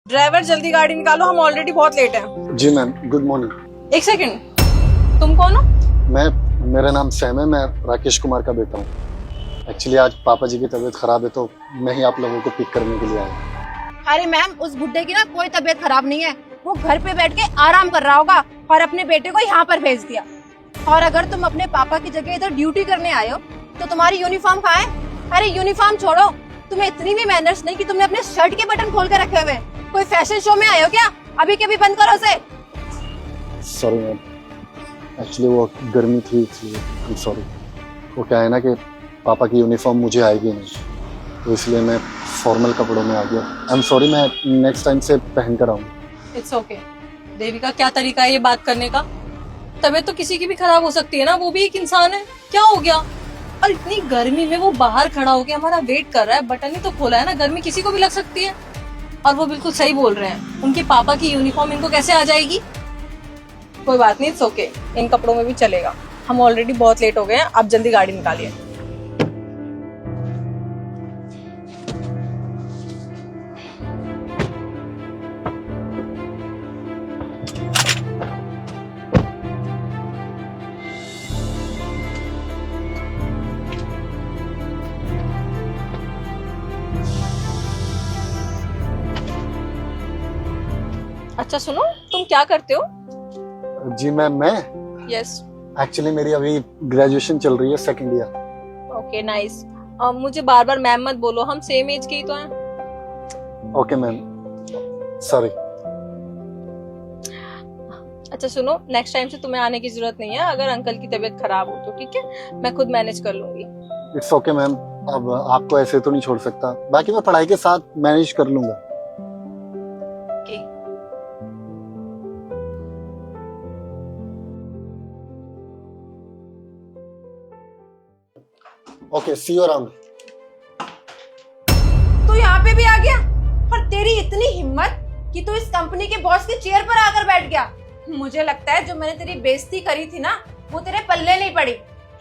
Driver जल्दी गाड़ी निकालो, हम ऑलरेडी बहुत लेट हैं। जी मैम, गुड मॉर्निंग। एक सेकंड, तुम कौन हो? मेरा नाम सैम है, मैं राकेश कुमार का बेटा हूँ। एक्चुअली आज पापा जी की तबीयत खराब है तो मैं ही आप लोगों को पिक करने के लिए आया हूँ। अरे मैम, उस बुड्ढे की ना कोई तबीयत खराब नहीं है। वो घर पे बैठ के आराम कर रहा होगा और अपने बेटे को यहाँ पर भेज दिया। और अगर तुम अपने पापा की जगह इधर ड्यूटी करने आए हो तो तुम्हारी यूनिफॉर्म कहाँ है? अरे यूनिफॉर्म छोड़ो, तुम्हें इतनी भी मैनर्स नहीं कि तुमने अपने शर्ट के बटन खोल के रखे हुए। कोई फैशन शो में आए हो क्या? अभी के अभी बंद करो उसे। सॉरी मैम, एक्चुअली वो गर्मी थी इसलिए आई एम सॉरी। वो क्या है ना कि पापा की यूनिफॉर्म मुझे आएगी नहीं तो इसलिए मैं फॉर्मल कपड़ों में आ गया। आई एम सॉरी, मैं नेक्स्ट टाइम से पहन कर आऊँगा। It's okay. देविका, क्या तरीका है ये बात करने का? तबीयत तो किसी की भी खराब हो सकती है ना, वो भी एक इंसान है। क्या हो गया? और इतनी गर्मी में वो बाहर खड़ा होकर हमारा वेट कर रहा है, बटन ही तो खोला है ना, गर्मी किसी को भी लग सकती है। और वो बिल्कुल सही बोल रहे हैं, उनके पापा की यूनिफॉर्म इनको कैसे आ जाएगी? कोई बात नहीं, इट्स ओके, इन कपड़ों में भी चलेगा। हम ऑलरेडी बहुत लेट हो गए हैं, आप जल्दी गाड़ी निकालिए। अच्छा सुनो, तुम क्या करते हो? जी मैम, मैं यस। एक्चुअली मेरी अभी ग्रेजुएशन चल रही है, सेकेंड ईयर। Okay nice. मुझे बार बार मैम मत बोलो, हम सेम एज के ही तो हैं। Okay ma'am, sorry. अच्छा सुनो, नेक्स्ट टाइम से तुम्हें आने की जरूरत नहीं है। अगर अंकल की तबीयत खराब हो तो ठीक है, मैं खुद मैनेज कर लूंगी। इट्स ओके मैम, अब आपको ऐसे तो नहीं छोड़ सकता, बाकी मैं पढ़ाई के साथ मैनेज कर लूंगा। Okay. Okay, see you around. तू यहाँ पे भी आ गया? और तेरी इतनी हिम्मत कि तू इस कंपनी के बॉस की चेयर पर आकर बैठ गया। मुझे लगता है जो मैंने तेरी बेइज्जती करी थी ना, वो तेरे पल्ले नहीं पड़ी।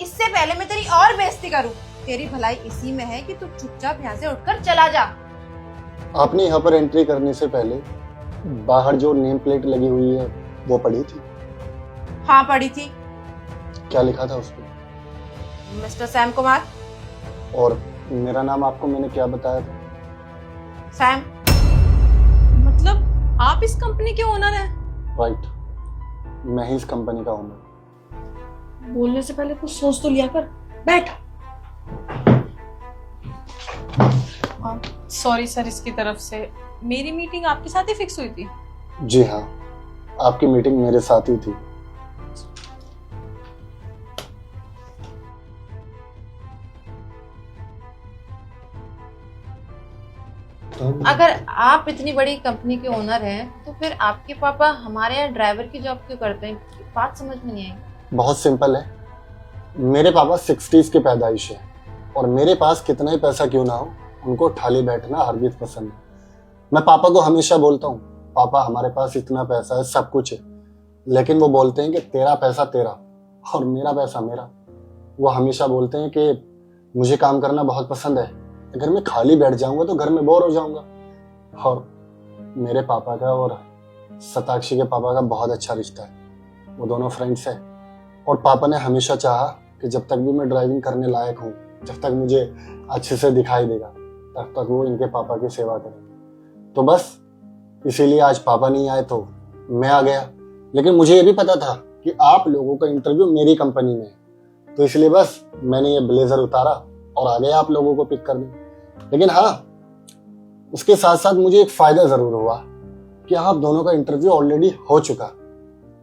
इससे पहले मैं तेरी और बेइज्जती करूं। तेरी भलाई इसी में है कि तू चुपचाप यहाँ से उठकर चला जा। आपने यहाँ पर एंट्री करने से पहले बाहर जो नेम प्लेट लगी हुई है वो पढ़ी थी? हाँ पड़ी थी। क्या लिखा था उस पर? Mister Sam Kumar. और मेरा नाम आपको मैंने क्या बताया था? सैम। मतलब आप इस कंपनी के ओनर हैं? राइट, मैं ही इस कंपनी का ओनर। बोलने से पहले कुछ सोच तो लिया कर। बैठ। सॉरी सर, इसकी तरफ से। मेरी मीटिंग आपके साथ ही फिक्स हुई थी? जी हाँ, आपकी मीटिंग मेरे साथ ही थी। अगर आप इतनी बड़ी कंपनी के ओनर हैं तो फिर आपके पापा हमारे यहाँ ड्राइवर की जॉब क्यों करते हैं? बात समझ में नहीं आई। बहुत सिंपल है, मेरे पापा 60s के पैदाइश है और मेरे पास कितना ही पैसा क्यों ना हो, उनको ठाली बैठना हरगिज पसंद है। मैं पापा को हमेशा बोलता हूँ, पापा हमारे पास इतना पैसा है, सब कुछ है, लेकिन वो बोलते हैं कि तेरा पैसा तेरा और मेरा पैसा मेरा। वो हमेशा बोलते हैं कि मुझे काम करना बहुत पसंद है, अगर मैं खाली बैठ जाऊंगा तो घर में बोर हो जाऊंगा। और मेरे पापा का और सताक्षी के पापा का बहुत अच्छा रिश्ता है, वो दोनों फ्रेंड्स हैं। और पापा ने हमेशा चाहा कि जब तक भी मैं ड्राइविंग करने लायक हूँ, जब तक मुझे अच्छे से दिखाई देगा, तब तक वो इनके पापा की सेवा करेंगे। तो बस इसीलिए आज पापा नहीं आए तो मैं आ गया। लेकिन मुझे ये भी पता था कि आप लोगों का इंटरव्यू मेरी कंपनी में है, तो इसलिए बस मैंने ये ब्लेजर उतारा और आ गया आप लोगों को पिक करने। लेकिन हाँ, उसके साथ साथ मुझे एक फायदा जरूर हुआ कि आप दोनों का इंटरव्यू ऑलरेडी हो चुका।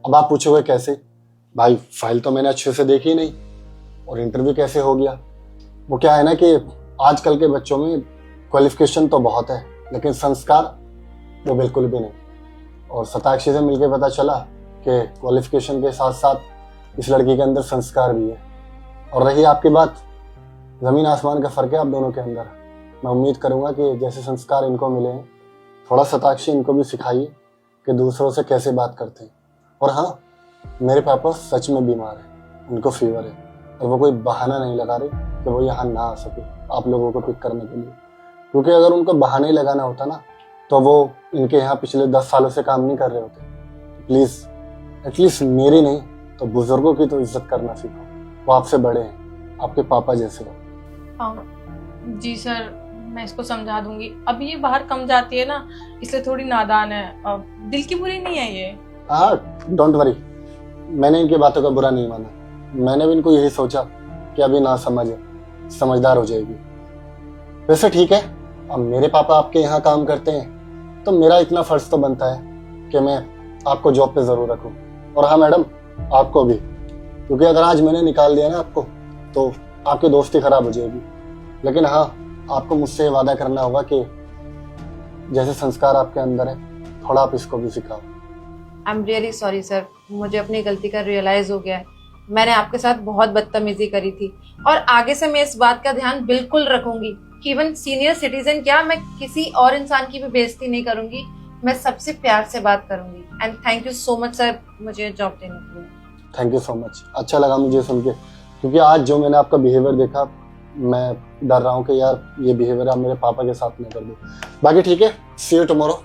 अब आप पूछोगे कैसे? भाई फाइल तो मैंने अच्छे से देखी नहीं और इंटरव्यू कैसे हो गया? वो क्या है ना कि आजकल के बच्चों में क्वालिफिकेशन तो बहुत है लेकिन संस्कार वो बिल्कुल भी नहीं। और सताक्षी से मिलकर पता चला कि क्वालिफिकेशन के साथ साथ इस लड़की के अंदर संस्कार भी है। और रही आपकी बात, जमीन आसमान का फर्क है आप दोनों के अंदर। मैं उम्मीद करूंगा कि जैसे संस्कार इनको मिले हैं, थोड़ा सताक्षी इनको भी सिखाइए कि दूसरों से कैसे बात करते हैं। और हाँ, मेरे पापा सच में बीमार हैं, उनको फीवर है और वो कोई बहाना नहीं लगा रहे कि वो यहाँ ना आ सके आप लोगों को पिक करने के लिए। क्योंकि अगर उनको बहाने लगाना होता ना तो वो इनके यहाँ पिछले 10 सालों से काम नहीं कर रहे होते। प्लीज एटलीस्ट मेरी नहीं तो बुजुर्गों की तो इज्जत करना सीखो। वो आपसे बड़े हैं, आपके पापा जैसे हो। हाँ जी सर, मैं इसको समझा दूंगी। अभी ये बाहर कम जाती है ना, इसलिए थोड़ी नादान है। दिल की बुरी नहीं है ये। हाँ डोंट वरी, मैंने इनकी बातों का बुरा नहीं माना। मैंने भी इनको यही सोचा कि अभी ना समझ है, समझदार हो जाएगी। वैसे ठीक है, अब मेरे पापा आपके यहाँ काम करते हैं तो मेरा इतना फर्ज तो बनता है कि मैं आपको जॉब पे जरूर रखूं। और हाँ मैडम, आपको भी, क्योंकि अगर आज मैंने निकाल दिया ना आपको तो आपकी दोस्ती खराब हो जाएगी। लेकिन हाँ, आपको मुझसे वादा करना होगा कि जैसे संस्कार आपके अंदर है थोड़ा आप इसको भी सिखाओ। I am really sorry sir, मुझे अपनी गलती का रियलाइज हो गया है। मैंने आपके साथ बहुत बदतमीजी करी थी और आगे से मैं इस बात का ध्यान बिल्कुल रखूंगी कि इवन सीनियर सिटीजन क्या, मैं किसी और इंसान की भी बेइज्जती नहीं करूंगी। मैं सबसे प्यार से बात करूंगी। And thank you so much sir मुझे जॉब देने के लिए। थैंक यू सो मच, अच्छा लगा मुझे सुन के, क्योंकि आज जो मैंने आपका बिहेवियर देखा मैं डर रहा हूँ कि यार ये बिहेवियर आप मेरे पापा के साथ नहीं कर दो। बाकी ठीक है, सी यू टुमारो।